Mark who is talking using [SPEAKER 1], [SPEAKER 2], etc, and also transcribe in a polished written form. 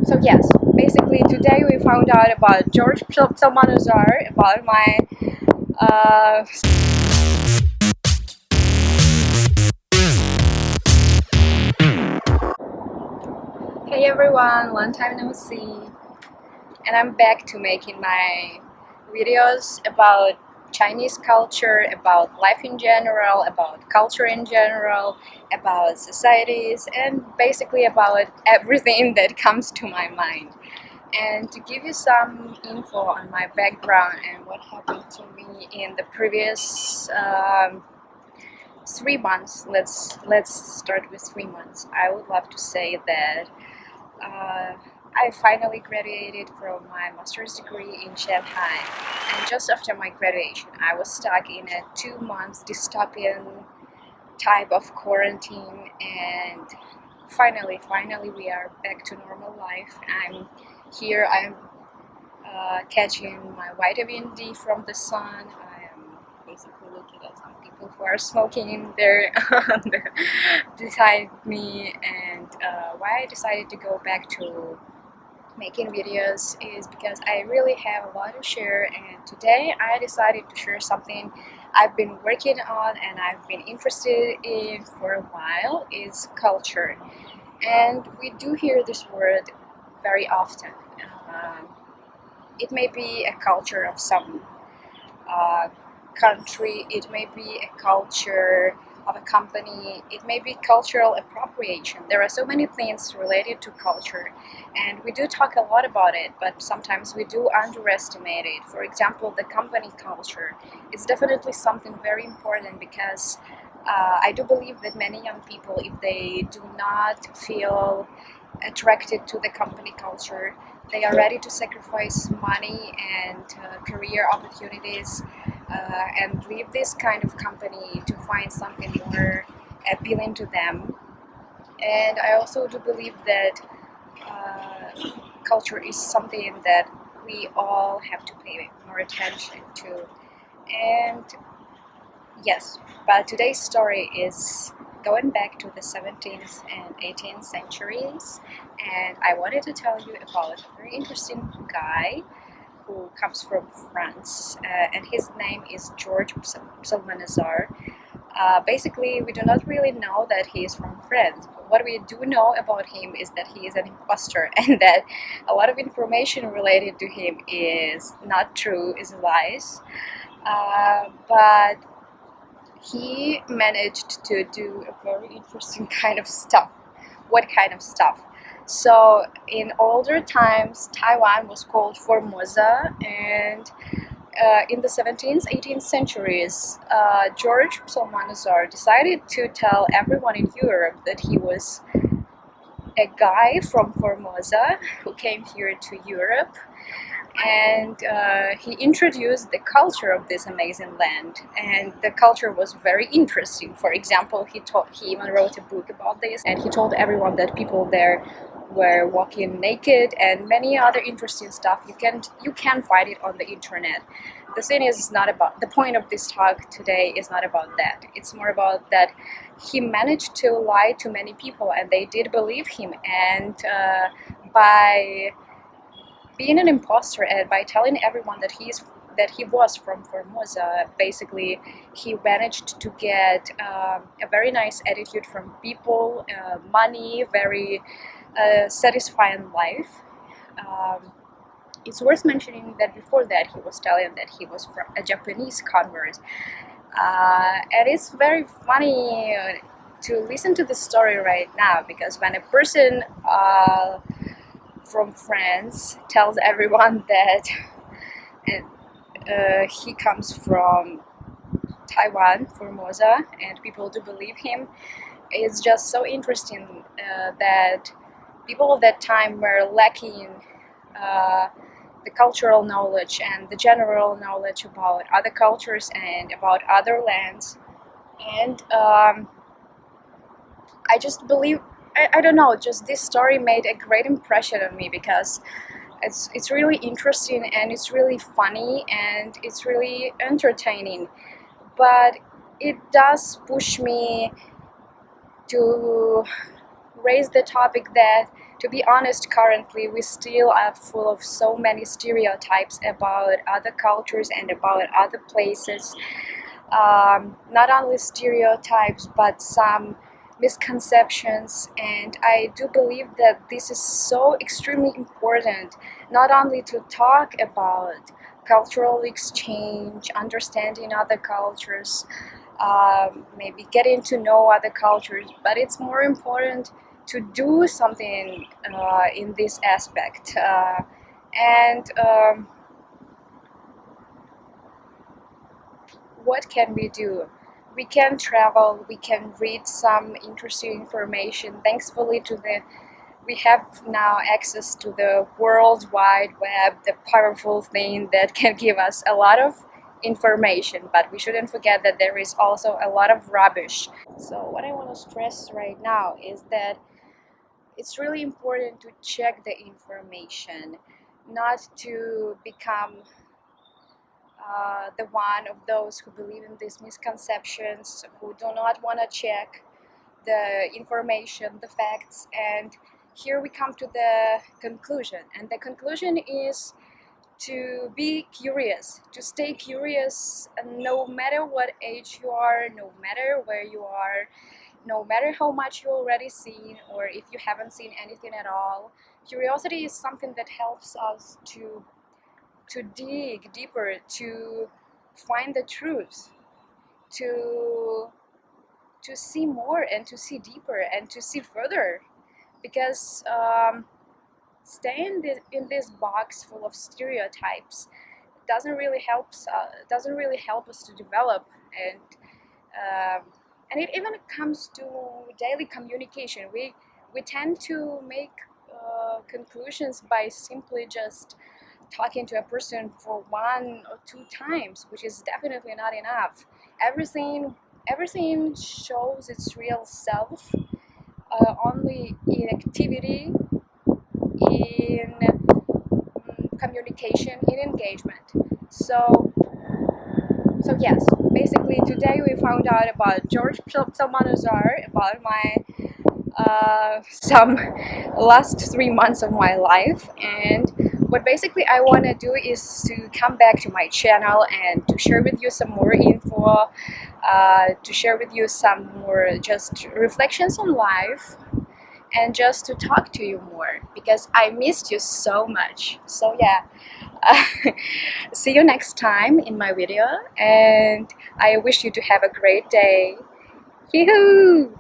[SPEAKER 1] So yes, basically today we found out about George Psalmanazar, about my uh, hey everyone, long time no see, and I'm back to making my videos about Chinese culture, about life in general, about culture in general, about societies, and basically about everything that comes to my mind. And to give you some info on my background and what happened to me in the previous 3 months, let's start with 3 months. I would love to say that I finally graduated from my master's degree in Shanghai, and just after my graduation I was stuck in a 2 month dystopian type of quarantine, and finally we are back to normal life. I'm catching my vitamin D from the sun. I am basically looking at some people who are smoking there beside me, and why I decided to go back to making videos is because I really have a lot to share, and today I decided to share something I've been working on and I've been interested in for a while, is culture. And we do hear this word very often. Um, it may be a culture of some uh, country, it may be a culture of a company, it may be cultural appropriation. There are so many things related to culture, and we do talk a lot about it, but sometimes we do underestimate it. For example, the company culture is definitely something very important, because I do believe that many young people, if they do not feel attracted to the company culture, they are ready to sacrifice money and career opportunities and leave this kind of company to find something more appealing to them. And I also do believe that culture is something that we all have to pay more attention to. And yes, but today's story is going back to the 17th and 18th centuries, and I wanted to tell you about a very interesting guy who comes from France, and his name is George Psalmanazar. Basically, we do not really know that he is from France. What we do know about him is that he is an imposter, and that a lot of information related to him is not true, is lies. But he managed to do a very interesting kind of stuff. What kind of stuff? So in older times, Taiwan was called Formosa, and in the 17th, 18th centuries, George Psalmanazar decided to tell everyone in Europe that he was a guy from Formosa who came here to Europe, and he introduced the culture of this amazing land, and the culture was very interesting. For example, he even wrote a book about this, and he told everyone that people there were walking naked, and many other interesting stuff. You can find it on the internet. The thing is not about the point of this talk today is not about that. It's more about that he managed to lie to many people, and they did believe him, and by being an imposter and by telling everyone that he was from Formosa, basically he managed to get a very nice attitude from people, money, very satisfying life. It's worth mentioning that before that he was telling that he was from a Japanese convert, and it's very funny to listen to the story right now, because when a person from France tells everyone that he comes from Taiwan, Formosa, and people do believe him, it's just so interesting that people of that time were lacking the cultural knowledge and the general knowledge about other cultures and about other lands. And I just believe, I don't know, just this story made a great impression on me, because it's really interesting and it's really funny and it's really entertaining, but it does push me to raise the topic that to be honest, currently we still are full of so many stereotypes about other cultures and about other places. Not only stereotypes, but some misconceptions, and I do believe that this is so extremely important, not only to talk about cultural exchange, understanding other cultures, maybe getting to know other cultures, but it's more important to do something in this aspect. And What can we do? We can travel, we can read some interesting information. Thankfully we have now access to the World Wide Web, the powerful thing that can give us a lot of information, but we shouldn't forget that there is also a lot of rubbish. So what I want to stress right now is that it's really important to check the information, not to become the one of those who believe in these misconceptions, who do not want to check the information, the facts. And here we come to the conclusion, and the conclusion is to be curious, to stay curious, no matter what age you are, no matter where you are, no matter how much you already seen, or if you haven't seen anything at all. Curiosity is something that helps us to dig deeper, to find the truth, to see more and to see deeper and to see further, because staying in this box full of stereotypes doesn't really help us to develop. And it even comes to daily communication. We tend to make conclusions by simply just talking to a person for 1 or 2 times, which is definitely not enough. Everything shows its real self only in activity, in communication, in engagement. So yes, basically today we found out about George Psalmanazar, about my some last 3 months of my life. And what basically I want to do is to come back to my channel and to share with you some more info, to share with you some more just reflections on life, and just to talk to you more, because I missed you so much. So yeah, see you next time in my video, and I wish you to have a great day. Yoo-hoo!